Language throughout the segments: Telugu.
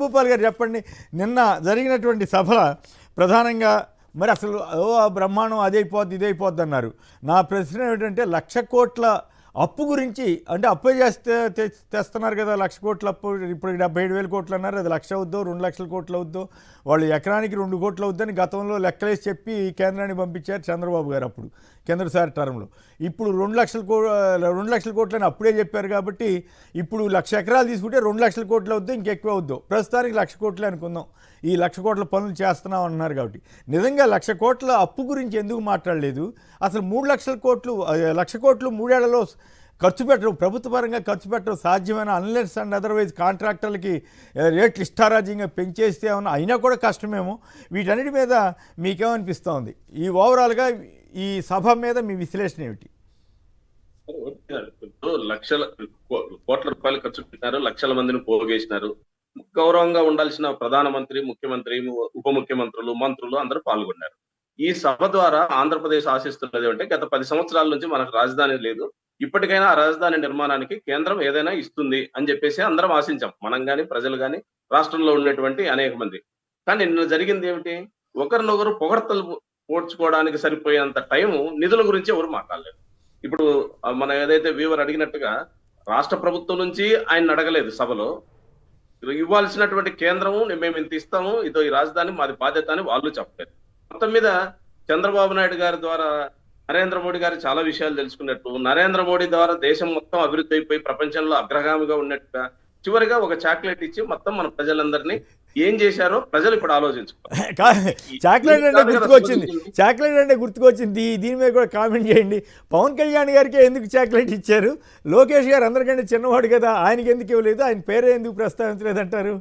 రాంభూపాల్ గారు చెప్పండి, నిన్న జరిగినటువంటి సభ ప్రధానంగా మరి అసలు బ్రహ్మాండం అదైపోద్ది ఇదైపోద్ది అన్నారు. నా ప్రశ్న ఏమిటంటే 1,00,000 కోట్ల అప్పు గురించి, అంటే అప్పు చేస్తే తెస్తున్నారు కదా 1,00,000 కోట్ల అప్పు, ఇప్పుడు 77,000 కోట్లు అన్నారు, అది 1,00,000 అవుద్దో 2,00,000 కోట్లు అవుద్దో, వాళ్ళు ఎకరానికి 2 కోట్లు అవుద్దని గతంలో లెక్కలేసి చెప్పి కేంద్రానికి పంపించారు చంద్రబాబు గారు అప్పుడు కిందసారి టర్మ్లో. ఇప్పుడు 2,00,000 కోట్లని అప్పుడే చెప్పారు కాబట్టి ఇప్పుడు 1,00,000 ఎకరాలు తీసుకుంటే 2,00,000 కోట్లు అవుద్దో ఇంకెక్కువ అవుద్దో, ప్రస్తుతానికి 1,00,000 కోట్లే అనుకుందాం. ఈ 1,00,000 కోట్ల పనులు చేస్తున్నాం అన్నారు కాబట్టి నిజంగా 1,00,000 కోట్ల అప్పు గురించి ఎందుకు మాట్లాడలేదు? అసలు 3,00,000 కోట్లు 1,00,000 కోట్లు 3 ఏళ్లలో ఖర్చు పెట్టడం, ప్రభుత్వ పరంగా ఖర్చు పెట్టడం సాధ్యమైన, అన్లెస్ అండ్ అదర్వైజ్ కాంట్రాక్టర్లకి రేట్లు ఇష్టారాజ్యంగా పెంచేస్తే ఏమన్నా అయినా కూడా కష్టమేమో. వీటన్నిటి మీద మీకేమనిపిస్తూ ఉంది? ఈ ఓవరాల్గా ఈ సభ మీద మీ విశ్లేషణ ఏమిటి? లక్షల కోట్ల రూపాయలు ఖర్చు పెట్టినారు, లక్షల మందిని పోగేసినారు. గౌరవంగా ఉండాల్సిన ప్రధానమంత్రి, ముఖ్యమంత్రి, ఉప ముఖ్యమంత్రులు, మంత్రులు అందరూ పాల్గొన్నారు. ఈ సభ ద్వారా ఆంధ్రప్రదేశ్ ఆశిస్తున్నది అంటే గత 10 సంవత్సరాల నుంచి మనకు రాజధాని లేదు, ఇప్పటికైనా ఆ రాజధాని నిర్మాణానికి కేంద్రం ఏదైనా ఇస్తుంది అని చెప్పేసి అందరం ఆశించాం, మనం గాని ప్రజలు గాని రాష్ట్రంలో ఉన్నటువంటి అనేక మంది. కానీ నిన్న జరిగింది ఏమిటి? ఒకరినొకరు పొగడ్తలు పోడ్చుకోవడానికి సరిపోయేంత టైం నిధుల గురించి ఎవరు మాట్లాడలేదు. ఇప్పుడు మన ఏదైతే వీవర్ అడిగినట్టుగా రాష్ట్ర ప్రభుత్వం నుంచి ఆయన అడగలేదు సభలో, ఇవ్వాల్సినటువంటి కేంద్రము మేము ఇంత ఇస్తాము, ఇదో ఈ రాజధాని మాది బాధ్యత అని వాళ్ళు చెప్పలేదు. మొత్తం మీద చంద్రబాబు నాయుడు గారి ద్వారా నరేంద్ర మోడీ గారు చాలా విషయాలు తెలుసుకున్నట్టు, నరేంద్ర మోడీ ద్వారా దేశం మొత్తం అభివృద్ధి అయిపోయి ప్రపంచంలో అగ్రగామిగా ఉన్నట్టుగా చివరిగా ఒక చాక్లెట్ ఇచ్చి మొత్తం మన ప్రజలందరినీ ఏం చేశారో ప్రజలు ఇప్పుడు ఆలోచించుకోవాలి. చాక్లెట్ అంటే గుర్తుకొచ్చింది, దీని మీద కూడా కామెంట్ చేయండి. పవన్ కళ్యాణ్ గారికి ఎందుకు చాక్లెట్ ఇచ్చారు? లోకేష్ గారు అందరికంటే చిన్నవాడు కదా, ఆయనకి ఎందుకు ఇవ్వలేదు? ఆయన పేరే ఎందుకు ప్రస్తావించలేదు అంటారు?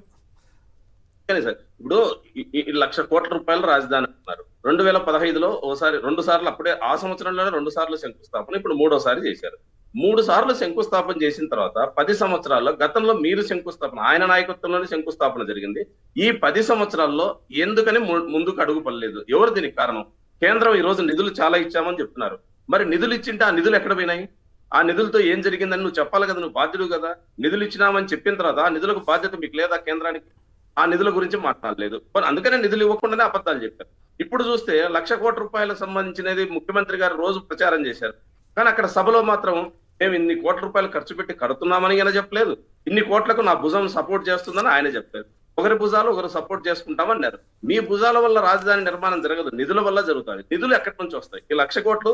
సార్ ఇప్పుడు 1,00,000 కోట్ల రూపాయలు రాజధాని అంటున్నారు. 2015లో ఓసారి 2 సార్లు, అప్పుడే ఆ సంవత్సరంలోనే 2 సార్లు శంకుస్థాపన, ఇప్పుడు 3వ సారి చేశారు. 3 సార్లు శంకుస్థాపన చేసిన తర్వాత 10 సంవత్సరాల్లో, గతంలో మీరు శంకుస్థాపన, ఆయన నాయకత్వంలోనే శంకుస్థాపన జరిగింది. ఈ 10 సంవత్సరాల్లో ఎందుకని ముందుకు అడుగు పడలేదు? ఎవరు దీనికి కారణం? కేంద్రం ఈ రోజు నిధులు చాలా ఇచ్చామని చెప్తున్నారు. మరి నిధులు ఇచ్చింటే ఆ నిధులు ఎక్కడ పోయినాయి? ఆ నిధులతో ఏం జరిగిందని నువ్వు చెప్పాలి కదా, నువ్వు బాధ్యుడు కదా. నిధులు ఇచ్చినామని చెప్పిన తర్వాత ఆ నిధులకు బాధ్యత మీకు లేదా కేంద్రానికి? ఆ నిధుల గురించి మాట్లాడలేదు. అందుకనే నిధులు ఇవ్వకుండానే అబద్ధాలు చెప్పారు. ఇప్పుడు చూస్తే 1,00,000 కోట్ల రూపాయలకు సంబంధించినది ముఖ్యమంత్రి గారు రోజు ప్రచారం చేశారు. కానీ అక్కడ సభలో మాత్రం మేము ఇన్ని కోట్ల రూపాయలు ఖర్చు పెట్టి కడుతున్నామని ఆయన చెప్పలేదు, ఇన్ని కోట్లకు నా భుజం సపోర్ట్ చేస్తుందని ఆయన చెప్పలేదు. ఒకరి భుజాలు ఒకరు సపోర్ట్ చేసుకుంటామన్నారు. మీ భుజాల వల్ల రాజధాని నిర్మాణం జరగదు, నిధుల వల్ల జరుగుతుంది. నిధులు ఎక్కడి నుంచి వస్తాయి? ఈ 1,00,000 కోట్లు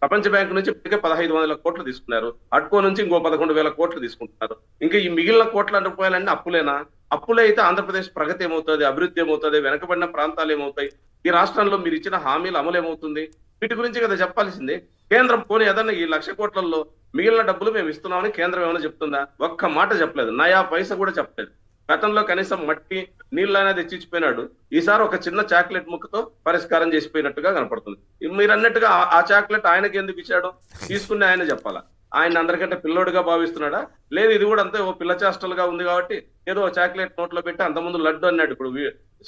ప్రపంచ బ్యాంకు నుంచి ఇప్పటికే 1,500 కోట్లు తీసుకున్నారు, అడ్కో నుంచి ఇంకో 11,000 కోట్లు తీసుకుంటున్నారు. ఇంకా ఈ మిగిలిన కోట్ల రూపాయలన్నీ అప్పులేనా? అప్పులే అయితే ఆంధ్రప్రదేశ్ ప్రగతి ఏమవుతుంది, అభివృద్ధి ఏమవుతుంది, వెనకబడిన ప్రాంతాలు ఏమవుతాయి, ఈ రాష్ట్రంలో మీరు ఇచ్చిన హామీలు అమలు ఏమవుతుంది? వీటి గురించి కదా చెప్పాల్సింది. కేంద్రం పోనీ ఏదన్నా ఈ 1,00,000 కోట్లలో మిగిలిన డబ్బులు మేము ఇస్తున్నామని కేంద్రం ఏమైనా చెప్తుందా? ఒక్క మాట చెప్పలేదు, నయా పైసా కూడా చెప్పలేదు. గతంలో కనీసం మట్టి నీళ్ళైనా తెచ్చిచ్చిపోయినాడు, ఈసారి ఒక చిన్న చాక్లెట్ ముక్కతో పరిష్కారం చేసిపోయినట్టుగా కనపడుతుంది. మీరు అన్నట్టుగా ఆ చాక్లెట్ ఆయనకి ఎందుకు ఇచ్చాడు? తీసుకుని ఆయన చెప్పాలా? ఆయన అందరికంటే పిల్లోడుగా భావిస్తున్నాడా? లేదు, ఇది కూడా అంతే ఓ పిల్ల చేష్టలుగా ఉంది కాబట్టి ఏదో చాక్లెట్ నోట్లో పెట్టి అంతకుముందు లడ్డు అన్నాడు. ఇప్పుడు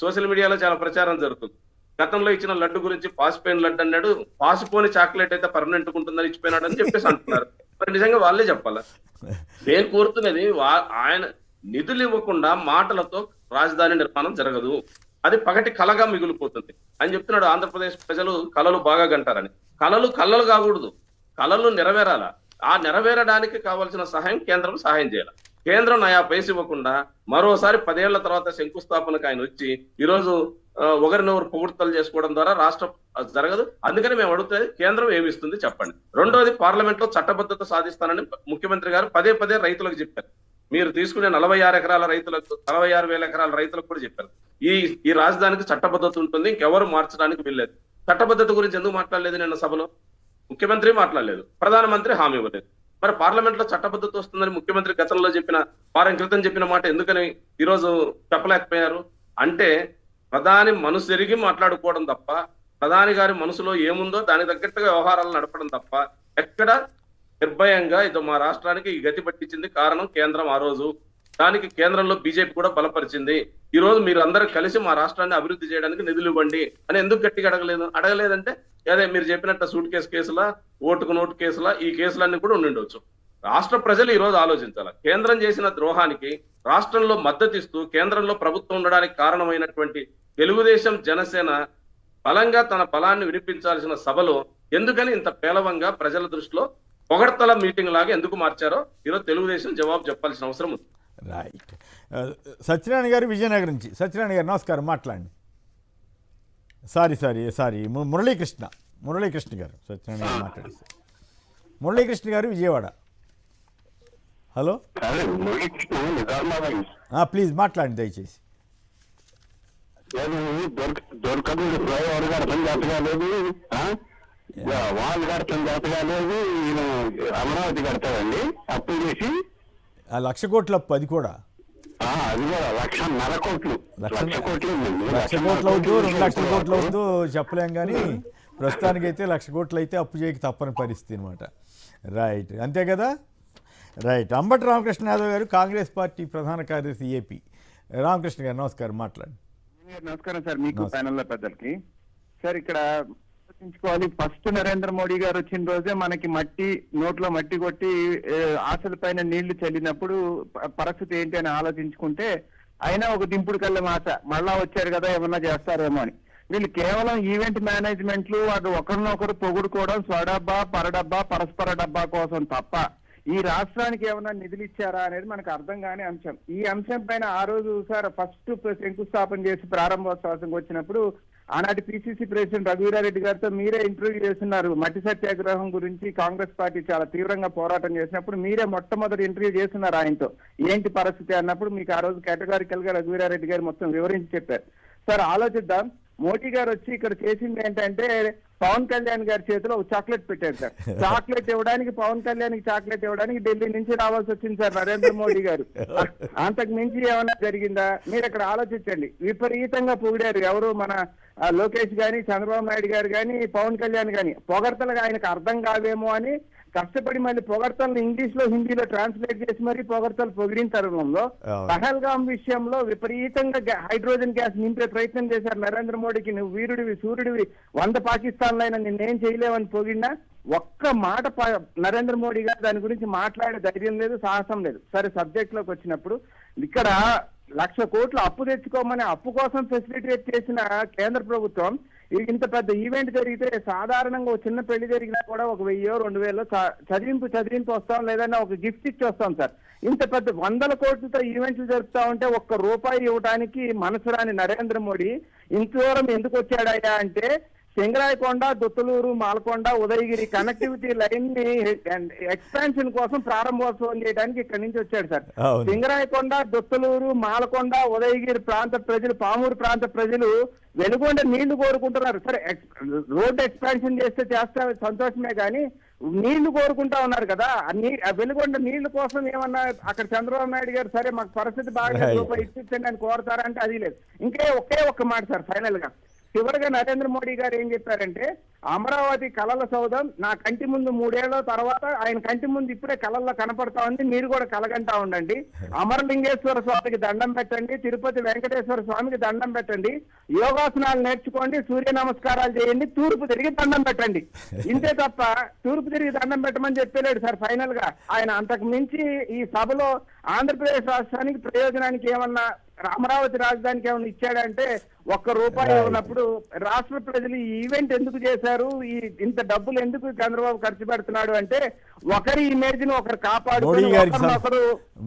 సోషల్ మీడియాలో చాలా ప్రచారం జరుగుతుంది. గతంలో ఇచ్చిన లడ్డు గురించి పాసిపోయిన లడ్డు అన్నాడు, పాసిపోని చాక్లెట్ అయితే పర్మనెంట్ ఉంటుందని ఇచ్చిపోయినాడు అని చెప్పేసి అంటున్నారు. మరి నిజంగా వాళ్ళే చెప్పాలా? నేను కోరుతున్నది, ఆయన నిధులు ఇవ్వకుండా మాటలతో రాజధాని నిర్మాణం జరగదు, అది పగటి కలగా మిగిలిపోతుంది అని చెప్తున్నాడు. ఆంధ్రప్రదేశ్ ప్రజలు కలలు బాగా గంటారని. కలలు కాకూడదు, కలలు నెరవేరాల. ఆ నెరవేరడానికి కావాల్సిన సహాయం కేంద్రం సహాయం చేయాలి. కేంద్రం నయా పైస ఇవ్వకుండా మరోసారి 10 ఏళ్ల తర్వాత శంకుస్థాపనకు ఆయన వచ్చి ఈరోజు ఒకరినొకరు పొగుడ్తలు చేసుకోవడం ద్వారా రాష్ట్రం జరగదు. అందుకని మేము అడుగుతుంది, కేంద్రం ఏమిస్తుంది చెప్పండి. రెండోది, పార్లమెంట్ లో చట్టబద్ధత సాధిస్తానని ముఖ్యమంత్రి గారు పదే రైతులకు చెప్పారు. మీరు తీసుకునే 46 ఎకరాల రైతులకు, 46,000 ఎకరాల రైతులకు కూడా చెప్పారు ఈ రాజధానికి చట్టబద్ధత ఉంటుంది, ఇంకెవరు మార్చడానికి వీల్లేదు. చట్టబద్ధత గురించి ఎందుకు మాట్లాడలేదు నిన్న సభలో? ముఖ్యమంత్రి మాట్లాడలేదు, ప్రధానమంత్రి హామీ ఇవ్వలేదు. మరి పార్లమెంట్ లో చట్టబద్ధత వస్తుందని ముఖ్యమంత్రి గతంలో వారం క్రితం చెప్పిన మాట ఎందుకని ఈరోజు చెప్పలేకపోయారు? అంటే ప్రధాని మనసు ఎరిగి మాట్లాడుకోవడం తప్ప, ప్రధాని గారి మనసులో ఏముందో దానికి తగ్గట్టుగా వ్యవహారాలు నడపడం తప్ప ఎక్కడ నిర్భయంగా ఇదో మా రాష్ట్రానికి ఈ గతి పట్టించింది కారణం కేంద్రం. ఆ రోజు దానికి కేంద్రంలో బీజేపీ కూడా బలపరిచింది. ఈ రోజు మీరు అందరూ కలిసి మా రాష్ట్రాన్ని అభివృద్ధి చేయడానికి నిధులు ఇవ్వండి అని ఎందుకు గట్టిగా అడగలేదంటే అదే మీరు చెప్పినట్టు సూట్ కేసులా, ఓటుకు నోటు కేసులా, ఈ కేసులన్నీ కూడా ఉండిండొచ్చు. రాష్ట్ర ప్రజలు ఈ రోజు ఆలోచించాలి. కేంద్రం చేసిన ద్రోహానికి రాష్ట్రంలో మద్దతు ఇస్తూ కేంద్రంలో ప్రభుత్వం ఉండడానికి కారణమైనటువంటి తెలుగుదేశం జనసేన బలంగా తన బలాన్ని వినిపించాల్సిన సభలో ఎందుకని ఇంత పేలవంగా ప్రజల దృష్టిలో పొగడ్తల మీటింగ్ లాగా ఎందుకు మార్చారో ఈరోజు తెలుగుదేశం జవాబు చెప్పాల్సిన అవసరం ఉంది. రైట్. సత్యనారాయణ గారు విజయనగరం నుంచి. సత్యనారాయణ గారు నమస్కారం, మాట్లాడండి. సారీ మురళీకృష్ణ గారు. సత్యనారాయణ గారు మాట్లాడేసి మురళీకృష్ణ గారు విజయవాడ. హలో, ప్లీజ్ మాట్లాడండి దయచేసి. వాళ్ళు కడతాం జాతగా లేదు, ఈయన అమరావతి కడతాడండి అప్పు చేసి. 1,00,000 కోట్ల అప్పు, అది కూడా అది కూడా 1,00,000 కోట్లు. 1,00,000 కోట్లు 1,00,000 కోట్లు అవుతూ 2,00,000 కోట్లు అవుతూ చెప్పలేం, కానీ ప్రస్తుతానికైతే 1,00,000 కోట్లు అయితే అప్పు చేయక తప్పని పరిస్థితి అనమాట. రైట్, అంతే కదా. రైట్. అంబటి రామకృష్ణ యాదవ్ గారు, కాంగ్రెస్ పార్టీ ప్రధాన కార్యదర్శి ఏపీ. రామకృష్ణ గారు నమస్కారం, మాట్లాడండి. నమస్కారం సార్, మీకు ప్యానెల్లో పెద్దలకి. సార్, ఇక్కడ ఆలోచించుకోవాలి, ఫస్ట్ నరేంద్ర మోడీ గారు వచ్చిన రోజే మనకి నోట్లో మట్టి కొట్టి ఆశల పైన నీళ్లు చల్లినప్పుడు పరిస్థితి ఏంటి అని ఆలోచించుకుంటే, అయినా ఒక దింపుడు కళ్ళ మాట, మళ్ళా వచ్చారు కదా ఏమన్నా చేస్తారేమో అని. వీళ్ళు కేవలం ఈవెంట్ మేనేజ్మెంట్లు, అది ఒకరినొకరు పొగుడుకోవడం, స్వడబ్బా పరడబ్బా పరస్పర డబ్బా కోసం తప్ప ఈ రాష్ట్రానికి ఏమైనా నిధులు ఇచ్చారా అనేది మనకు అర్థం కాని అంశం. ఈ అంశం పైన ఆ రోజు సార్ ఫస్ట్ శంకుస్థాపన చేసి ప్రారంభోత్సవానికి వచ్చినప్పుడు ఆనాటి పిసిసి ప్రెసిడెంట్ రఘువీరారెడ్డి గారితో మీరే ఇంటర్వ్యూ చేస్తున్నారు. మట్టి సత్యాగ్రహం గురించి కాంగ్రెస్ పార్టీ చాలా తీవ్రంగా పోరాటం చేసినప్పుడు మీరే మొట్టమొదటి ఇంటర్వ్యూ చేస్తున్నారు ఆయనతో. ఏంటి పరిస్థితి అన్నప్పుడు మీకు ఆ రోజు కేటగారికల్ గా రఘువీరారెడ్డి గారు మొత్తం వివరించి చెప్పారు. సార్, ఆలోచిద్దాం. మోడీ గారు వచ్చి ఇక్కడ చేసింది ఏంటంటే పవన్ కళ్యాణ్ గారి చేతిలో చాక్లెట్ పెట్టారు సార్. చాక్లెట్ ఇవ్వడానికి, పవన్ కళ్యాణ్ కి చాక్లెట్ ఇవ్వడానికి ఢిల్లీ నుంచి రావాల్సి వచ్చింది సార్ నరేంద్ర మోడీ గారు. అంతకు మించి ఏమైనా జరిగిందా? మీరు అక్కడ ఆలోచించండి. విపరీతంగా పొగిడారు ఎవరు, మన లోకేష్ గాని, చంద్రబాబు నాయుడు గారు గాని, పవన్ కళ్యాణ్ గాని. పొగడ్తలుగా ఆయనకు అర్థం కావేమో అని కష్టపడి మళ్ళీ పొగడ్తలను ఇంగ్లీష్ లో హిందీలో ట్రాన్స్లేట్ చేసి మరీ పొగడ్తలు పొగిడిన తరుణంలో పహల్గాం విషయంలో విపరీతంగా హైడ్రోజన్ గ్యాస్ నింపే ప్రయత్నం చేశారు నరేంద్ర మోడీకి. నువ్వు వీరుడివి, సూర్యుడివి, 100 పాకిస్తాన్లో అయినా నిన్నేం చేయలేవని పొగిడినా ఒక్క మాట నరేంద్ర మోడీ గారు దాని గురించి మాట్లాడే ధైర్యం లేదు, సాహసం లేదు. సరే, సబ్జెక్ట్ లోకి వచ్చినప్పుడు ఇక్కడ 1,00,000 కోట్లు అప్పు తెచ్చుకోమని అప్పు కోసం ఫెసిలిటేట్ చేసిన కేంద్ర ప్రభుత్వం ఇంత పెద్ద ఈవెంట్ జరిగితే సాధారణంగా ఒక చిన్న పెళ్లి జరిగినా కూడా 1,000 2,000 చదివింపు వస్తాం, లేదన్నా ఒక గిఫ్ట్ ఇచ్చి వస్తాం సార్. ఇంత పెద్ద 100 కోట్లతో ఈవెంట్లు జరుపుతా ఉంటే ₹1 ఇవ్వడానికి మనసు రాని నరేంద్ర మోడీ ఇంత దూరం ఎందుకు వచ్చాడయ్యా అంటే, సింగరాయకొండ, దుత్తలూరు, మాలకొండ, ఉదయగిరి కనెక్టివిటీ లైన్ ని ఎక్స్పాన్షన్ కోసం ప్రారంభోత్సవం చేయడానికి ఇక్కడి నుంచి వచ్చాడు సార్. సింగరాయకొండ, దుత్తలూరు, మాలకొండ, ఉదయగిరి ప్రాంత ప్రజలు, పామూరు ప్రాంత ప్రజలు వెలుగొండ నీళ్లు కోరుకుంటున్నారు. సరే, రోడ్డు ఎక్స్పాన్షన్ చేస్తే సంతోషమే కానీ నీళ్లు కోరుకుంటా ఉన్నారు కదా. వెలుగొండ నీళ్ల కోసం ఏమన్నా అక్కడ చంద్రబాబు నాయుడు గారు సరే మాకు పరిస్థితి బాగా ఇచ్చించండి అని కోరతారంటే అది లేదు. ఒకే ఒక్క మాట సార్, ఫైనల్ గా చివరిగా నరేంద్ర మోడీ గారు ఏం చెప్పారంటే, అమరావతి కలల సౌధం నా కంటి ముందు 3 ఏళ్ల తర్వాత ఆయన కంటి ముందు ఇప్పుడే కలల్లో కనపడతా ఉంది, మీరు కూడా కలగంటా ఉండండి. అమరలింగేశ్వర స్వామికి దండం పెట్టండి, తిరుపతి వెంకటేశ్వర స్వామికి దండం పెట్టండి, యోగాసనాలు నేర్చుకోండి, సూర్య నమస్కారాలు చేయండి, తూర్పు తిరిగి దండం పెట్టండి. ఇంతే తప్ప తూర్పు తిరిగి దండం పెట్టమని చెప్పలేడు సార్. ఫైనల్ గా ఆయన అంతకు మించి ఈ సభలో ఆంధ్రప్రదేశ్ రాష్ట్రానికి ప్రయోజనానికి ఏమన్నా, అమరావతి రాజధానికి ఏమన్నా ఇచ్చాడంటే ₹1 ఉన్నప్పుడు రాష్ట్ర ప్రజలు ఈ ఈవెంట్ ఎందుకు చేశారు, ఈ ఇంత డబ్బులు ఎందుకు చంద్రబాబు ఖర్చు పెడుతున్నాడు అంటే ఒకరి ఇమేజ్ ని ఒకరు కాపాడుకొని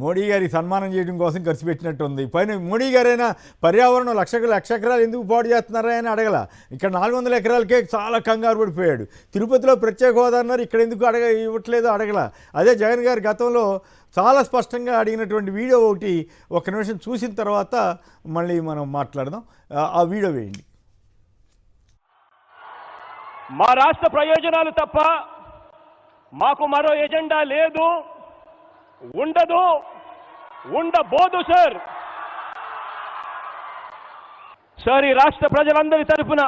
మోడీ గారి సన్మానం చేయడం కోసం ఖర్చు పెట్టినట్టు ఉంది. పైన మోడీ గారైనా పర్యావరణం 1,00,000 ఎకరాలు ఎందుకు పాడు చేస్తున్నారా అని అడగల. ఇక్కడ 400 ఎకరాలకే చాలా కంగారు పడిపోయాడు. తిరుపతిలో ప్రత్యేక హోదా అన్నారు, ఇక్కడ ఎందుకు ఇవ్వట్లేదు అడగల. అదే జగన్ గారి గతంలో చాలా స్పష్టంగా అడిగినటువంటి వీడియో ఒకటి ఒక నిమిషం చూసిన తర్వాత మళ్ళీ మనం మాట్లాడదాం. ఆ వీడియో వేయండి. మా రాష్ట్ర ప్రయోజనాలు తప్ప మాకు మరో ఎజెండా లేదు, ఉండదు, ఉండబోదు సార్. సార్, ఈ రాష్ట్ర ప్రజలందరి తరఫున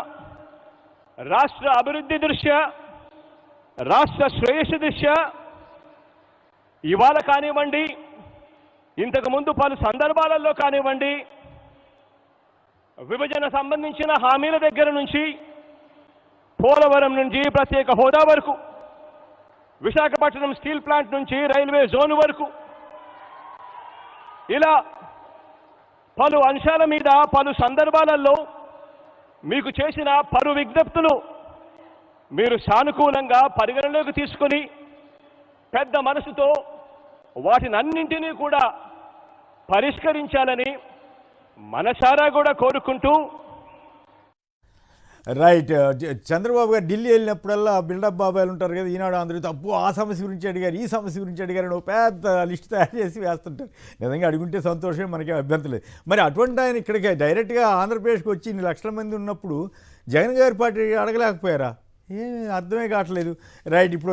రాష్ట్ర అభివృద్ధి దృష్ట్యా, రాష్ట్ర శ్రేయస్సు దృష్ట్యా ఇవాళ కానివ్వండి, ఇంతకు ముందు పలు సందర్భాలలో కానివ్వండి, విభజన సంబంధించిన హామీల దగ్గర నుంచి పోలవరం నుంచి ప్రత్యేక హోదా వరకు విశాఖపట్నం స్టీల్ ప్లాంట్ నుంచి రైల్వే జోన్ వరకు ఇలా పలు అంశాల మీద పలు సందర్భాలలో మీకు చేసిన పలు విజ్ఞప్తులు మీరు సానుకూలంగా పరిగణలోకి తీసుకొని పెద్ద మనసుతో వాటినన్నింటినీ కూడా పరిష్కరించాలని మనసారా కూడా కోరుకుంటూ రైట్. చంద్రబాబు గారు ఢిల్లీ వెళ్ళినప్పుడల్లా బిల్డప్ బాబాయిలు ఉంటారు కదా, ఈనాడు ఆంధ్రజ్యోతి అప్పు ఆ సమస్య గురించి అడిగారు, ఈ సమస్య గురించి అడిగారు అని ఒక పెద్ద లిస్ట్ తయారు చేసి వేస్తుంటారు. నిజంగా అడుగుంటే సంతోషం, మనకేం అభ్యంతరం లేదు. మరి అటువంటి ఆయన ఇక్కడికి డైరెక్ట్గా ఆంధ్రప్రదేశ్కి వచ్చి ఇన్ని లక్షల మంది ఉన్నప్పుడు జగన్ గారి పార్టీ అడగలేకపోయారా? ఏం అర్థమే కావట్లేదు. రైట్. ఇప్పుడు